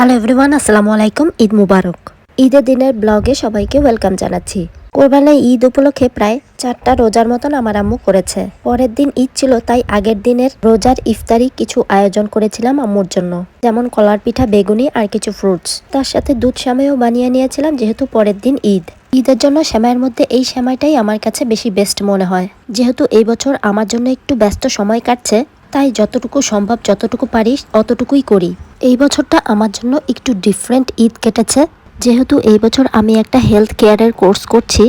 Hello everyone, আসসালামু আলাইকুম। ঈদ মুবারক। ঈদের দিনের ব্লগে সবাইকে ওয়েলকাম জানাচ্ছি। কোরবানির ঈদ উপলক্ষে প্রায় 4টা রোজার মতন আমার আম্মু করেছে। পরের দিন ঈদ ছিল, তাই আগের দিনের রোজার ইফতারি কিছু আয়োজন করেছিলাম আম্মুর জন্য, যেমন কলার পিঠা, বেগুনি আর কিছু ফ্রুটস। তার সাথে দুধ সেমাইও বানিয়ে নিয়েছিলাম, যেহেতু পরের দিন ঈদ। ঈদের জন্য সেমাইয়ের মধ্যে এই সেমাইটাই আমার কাছে বেশি বেস্ট মনে হয়। যেহেতু এই বছর আমার জন্য একটু ব্যস্ত সময় কাটছে, তাই যতটুকু সম্ভব, যতটুকু পারি অতটুকুই করি। এই বছরটা আমার জন্য একটু ডিফারেন্ট ঈদ কেটেছে। যেহেতু এই বছর আমি একটা হেলথ কেয়ারের কোর্স করছি,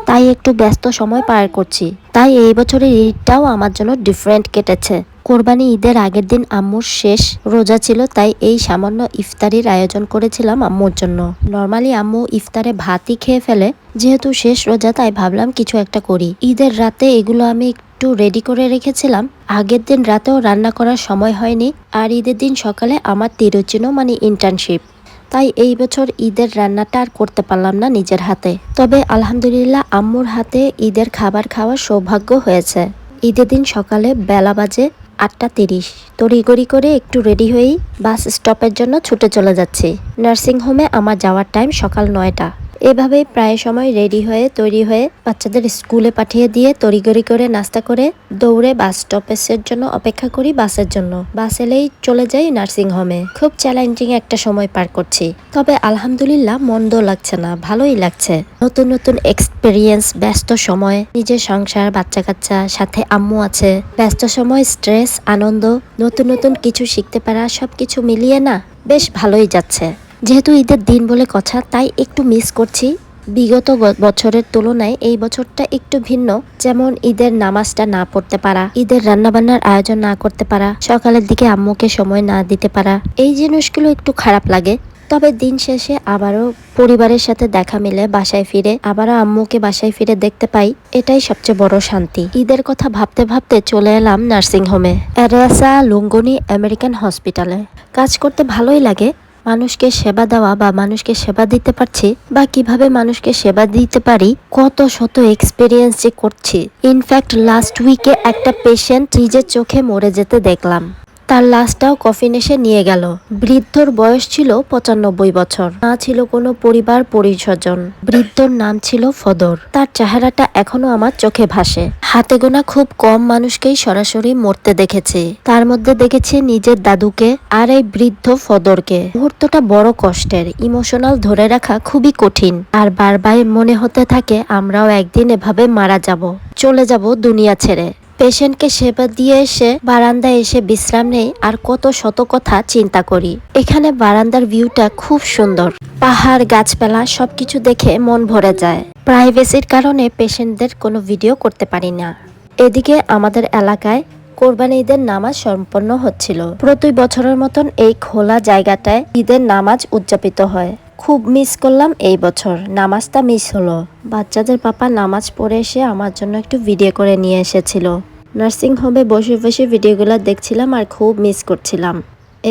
তাই একটু ব্যস্ত সময় পার করছি। তাই এই বছরের ঈদটাও আমার জন্য ডিফারেন্ট কেটেছে। কোরবানি ঈদের আগের দিন আম্মুর শেষ রোজা ছিল, তাই এই সামান্য ইফতারির আয়োজন করেছিলাম আম্মুর জন্য। নর্মালি আম্মু ইফতারে ভাতই খেয়ে ফেলে, যেহেতু শেষ রোজা তাই ভাবলাম কিছু একটা করি। ঈদের রাতে এগুলো আমি একটু রেডি করে রেখেছিলাম। আগের দিন রাতেও রান্না করার সময় হয়নি, আর ঈদের দিন সকালে আমার তিরুচিনো মানে ইন্টার্নশিপ, তাই এই বছর ঈদের রান্নাটা আর করতে পারলাম না নিজের হাতে। তবে আলহামদুলিল্লাহ আম্মুর হাতে ঈদের খাবার খাওয়ার সৌভাগ্য হয়েছে। ঈদের দিন সকালে বেলা বাজে 8:30। তড়িঘড়ি করে একটু রেডি হয়েই বাস স্টপের জন্য ছুটে চলে যাচ্ছি। নার্সিংহোমে আমার যাওয়ার টাইম সকাল 9টা। এভাবেই প্রায় সময় রেডি হয়ে তৈরি হয়ে বাচ্চাদের স্কুলে পাঠিয়ে দিয়ে তড়িঘড়ি করে নাস্তা করে দৌড়ে বাস স্টপেজের জন্য অপেক্ষা করি বাসের জন্য। বাস এলেই চলে যাই নার্সিংহোমে। খুব চ্যালেঞ্জিং একটা সময় পার করছি, তবে আলহামদুলিল্লাহ মন্দ লাগছে না, ভালোই লাগছে। নতুন নতুন এক্সপেরিয়েন্স, ব্যস্ত সময়, নিজের সংসার, বাচ্চা কাচ্চা, সাথে আম্মু আছে। ব্যস্ত সময়, স্ট্রেস, আনন্দ, নতুন নতুন কিছু শিখতে পারা, সবকিছু মিলিয়ে না বেশ ভালোই যাচ্ছে। যেহেতু ঈদের দিন বলে কথা, তাই একটু মিস করছি। বিগত বছরের তুলনায় এই বছরটা একটু ভিন্ন। যেমন ঈদের নামাজটা না পড়তে পারা, ঈদের রান্নাবান্নার আয়োজন না করতে পারা, সকালের দিকে আম্মুকে সময় না দিতে পারা, এই জিনিসগুলো একটু খারাপ লাগে। তবে দিন শেষে আবারও পরিবারের সাথে দেখা মিলে বাসায় ফিরে আবারও আম্মুকে বাসায় ফিরে দেখতে পাই, এটাই সবচেয়ে বড় শান্তি। ঈদের কথা ভাবতে ভাবতে চলে এলাম নার্সিংহোমে, এরেসা লুঙ্গনি আমেরিকান হসপিটালে। কাজ করতে ভালোই লাগে। মানুষকে সেবা দেওয়া বা মানুষকে সেবা দিতে পারছি, বা কিভাবে মানুষকে সেবা দিতে পারি, কত শত এক্সপিরিয়েন্স যে করছি। ইনফ্যাক্ট লাস্ট উইকে একটা পেশেন্ট নিজের চোখে মরে যেতে দেখলাম। তার লাশটাও কফিন এসে নিয়ে গেল। বৃদ্ধর বয়স ছিল 95 বছর। না ছিল কোনো পরিবার পরিস্বজন। বৃদ্ধর নাম ছিল ফদর। তার চেহারাটা এখনো আমার চোখে ভাসে। হাতে গোনা খুব কম মানুষকেই সরাসরি মরতে দেখেছি, তার মধ্যে দেখেছি নিজের দাদুকে আর এই বৃদ্ধ ফদরকে। মুহূর্তটা বড় কষ্টের, ইমোশনাল, ধরে রাখা খুবই কঠিন। আর বারবার মনে হতে থাকে আমরাও একদিন এভাবে মারা যাব, চলে যাব দুনিয়া ছেড়ে। পেশেন্টকে সেবা দিয়ে এসে বারান্দায় এসে বিশ্রাম নেই আর কত শত কথা চিন্তা করি। এখানে বারান্দার ভিউটা খুব সুন্দর, পাহাড়, গাছপালা, সবকিছু দেখে মন ভরে যায়। প্রাইভেসির কারণে পেশেন্টদের কোনো ভিডিও করতে পারি না। এদিকে আমাদের এলাকায় কোরবানি ঈদের নামাজ সম্পন্ন হচ্ছিল। প্রতি বছরের মতন এই খোলা জায়গাটায় ঈদের নামাজ উদযাপিত হয়। খুব মিস করলাম এই বছর, নামাজটা মিস হলো। বাচ্চাদের পাপা নামাজ পড়ে এসে আমার জন্য একটু ভিডিও করে নিয়ে এসেছিল। নার্সিং হোমে বসে বসে ভিডিওগুলো দেখছিলাম আর খুব মিস করছিলাম।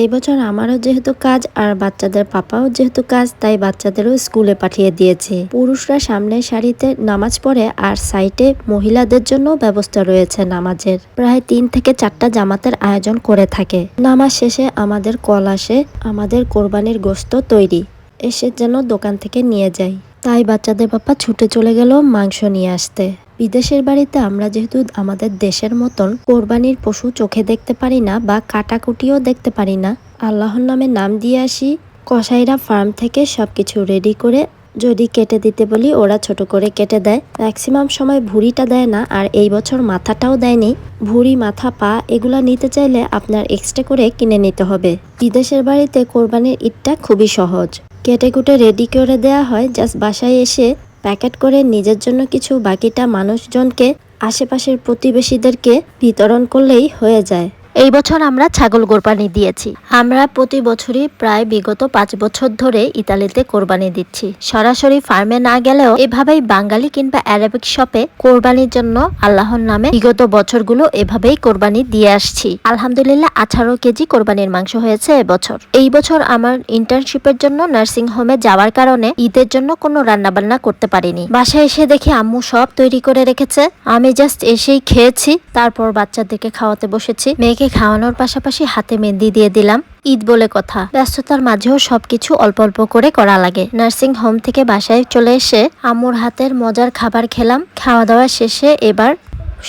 এই বছর আমারও যেহেতু কাজ আর বাচ্চাদের পাপাও যেহেতু কাজ, তাই বাচ্চাদেরও স্কুলে পাঠিয়ে দিয়েছি। পুরুষরা সামনের সারিতে নামাজ পড়ে আর সাইডে মহিলাদের জন্য ব্যবস্থা রয়েছে নামাজের। প্রায় 3 থেকে 4টা জামাতের আয়োজন করে থাকে। নামাজ শেষে আমাদের কল আসে, আমাদের কোরবানির গোশত তৈরি, এসে যেন দোকান থেকে নিয়ে যাই। তাই বাচ্চাদের পাপা ছুটে চলে গেল মাংস নিয়ে আসতে। বিদেশের বাড়িতে আমরা যেহেতু আমাদের দেশের মতন কোরবানির পশু চোখে দেখতে পারি না বা কাটাকুটিও দেখতে পারি না, আল্লাহর নামে নাম দিয়ে আসি। কসাইরা ফার্ম থেকে সবকিছু রেডি করে যদি কেটে দিতে বলি, ওরা ছোট করে কেটে দেয়। ম্যাক্সিমাম সময় ভুঁড়িটা দেয় না, আর এই বছর মাথাটাও দেয়নি। ভুঁড়ি, মাথা, পা এগুলা নিতে চাইলে আপনার এক্সট্রা করে কিনে নিতে হবে। বিদেশের বাড়িতে কোরবানির ঈদটা খুবই সহজ, কেটে কুটে রেডি করে দেয়া হয়। জাস্ট বাসায় এসে প্যাকেট করে নিজের জন্য কিছু, বাকিটা মানুষজনকে, আশেপাশের প্রতিবেশীদেরকে বিতরণ করলেই হয়ে যায়। এই বছর আমরা ছাগল কোরবানি দিয়েছি। আমরা প্রতি বছরই প্রায় বিগত 5 বছর ধরে ইতালিতে কোরবানি দিচ্ছি। সরাসরি ফার্মে না গেলেও এভাবেই বাঙালি কিংবা অ্যারাবিক শপে কোরবানির জন্য আল্লাহর নামে বিগত বছরগুলো এভাবেই কোরবানি দিয়ে আসছি। আলহামদুলিল্লাহ 18 কেজি কোরবানির মাংস হয়েছে এবছর। এই বছর আমার ইন্টার্নশিপের জন্য নার্সিং হোমে যাওয়ার কারণে ঈদের জন্য কোনো রান্নাবান্না করতে পারিনি। বাসায় এসে দেখি আম্মু সব তৈরি করে রেখেছে। আমি জাস্ট এসেই খেয়েছি, তারপর বাচ্চাদেরকে খাওয়াতে বসেছি। মেয়েকে খাওয়ানোর পাশাপাশি হাতে মেহেন্দি দিয়ে দিলাম। ঈদ বলে কথা, ব্যস্ততার মাঝেও সবকিছু অল্প অল্প করে করা লাগে। নার্সিং হোম থেকে বাসায় চলে এসে আম্মুর হাতের মজার খাবার খেলাম। খাওয়া দাওয়া শেষে এবার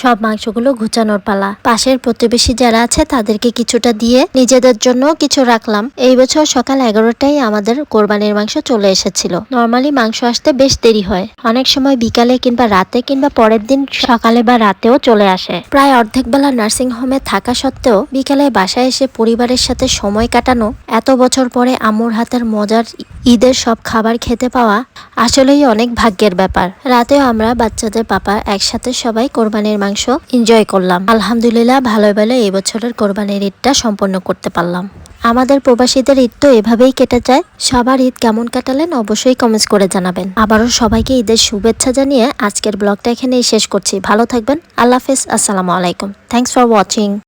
সব মাংসগুলো ঘুচানোর পালা। পাশের প্রতিবেশী যারা আছে তাদেরকে কিছুটা দিয়ে নিজেদের জন্য কিছু রাখলাম। এই বছর সকাল 11টায় আমাদের কোরবানির মাংস চলে এসেছিল। নর্মালি মাংস আসতে বেশ দেরি হয়, অনেক সময় বিকালে কিংবা রাতে কিংবা পরের দিন সকালে বা রাতেও চলে আসে। প্রায় অর্ধেক বেলা নার্সিং হোমে থাকা সত্ত্বেও বিকালে বাসায় এসে পরিবারের সাথে সময় কাটানো, এত বছর পরে আম্মুর হাতের মজার ঈদের সব খাবার খেতে পাওয়া আসলেই অনেক ভাগ্যের ব্যাপার। রাতেও আমরা বাচ্চাদের পাপা একসাথে সবাই কোরবানির মাংস এনজয় করলাম। আলহামদুলিল্লাহ ভালো ভালো এই বছরের কোরবানির ঈদটা সম্পন্ন করতে পারলাম। আমাদের প্রবাসীদের ঈদ তো এভাবেই কেটে যায়। সবার ঈদ কেমন কাটালেন অবশ্যই কমেন্টস করে জানাবেন। আবারও সবাইকে ঈদের শুভেচ্ছা জানিয়ে আজকের ব্লগটা এখানেই শেষ করছি। ভালো থাকবেন। আল্লাহ হাফেজ। আসসালামু আলাইকুম। Thanks for watching.